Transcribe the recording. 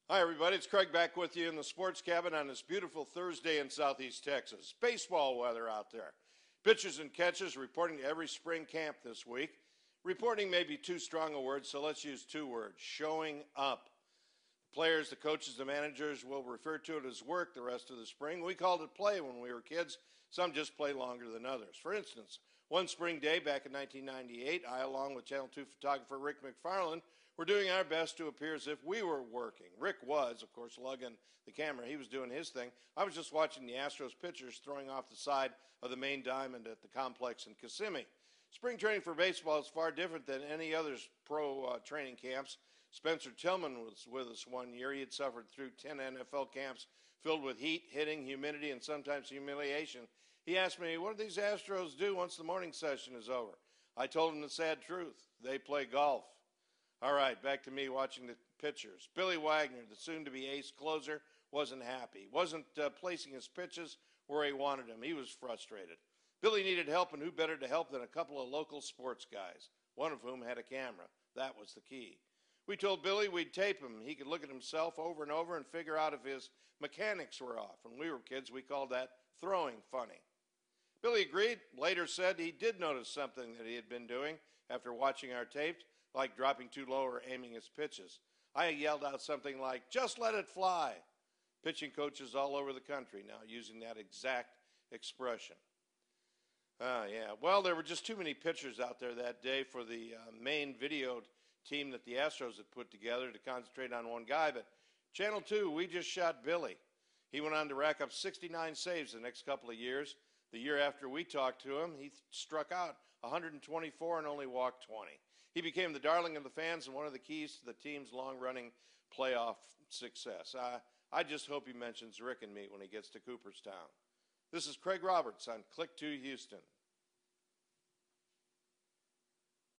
Hi, everybody. It's Craig back with you in the sports cabin on this beautiful Thursday in Southeast Texas. Baseball weather out there. Pitchers and catchers reporting to every spring camp this week. Reporting may be too strong a word, so let's use two words: showing up. The players, the coaches, the managers will refer to it as work the rest of the spring. We called it play when we were kids. Some just play longer than others. For instance, one spring day back in 1998, I, along with Channel 2 photographer Rick McFarland, were doing our best to appear as if we were working. Rick was, of course, lugging the camera. He was doing his thing. I was just watching the Astros pitchers throwing off the side of the main diamond at the complex in Kissimmee. Spring training for baseball is far different than any other pro training camps. Spencer Tillman was with us one year. He had suffered through 10 NFL camps filled with heat, hitting, humidity, and sometimes humiliation. He asked me, what do these Astros do once the morning session is over? I told him the sad truth. They play golf. All right, back to me watching the pitchers. Billy Wagner, the soon-to-be ace closer, wasn't happy. Wasn't placing his pitches where he wanted them. He was frustrated. Billy needed help, and who better to help than a couple of local sports guys, one of whom had a camera. That was the key. We told Billy we'd tape him. He could look at himself over and over and figure out if his mechanics were off. When we were kids, we called that throwing funny. Billy agreed, later said he did notice something that he had been doing after watching our tapes, like dropping too low or aiming his pitches. I yelled out something like, just let it fly. Pitching coaches all over the country now using that exact expression. Yeah, well, there were just too many pitchers out there that day for the main video team that the Astros had put together to concentrate on one guy, but Channel 2, we just shot Billy. He went on to rack up 69 saves the next couple of years. The year after we talked to him, he struck out 124 and only walked 20. He became the darling of the fans and one of the keys to the team's long-running playoff success. I just hope he mentions Rick and me when he gets to Cooperstown. This is Craig Roberts on Click 2 Houston.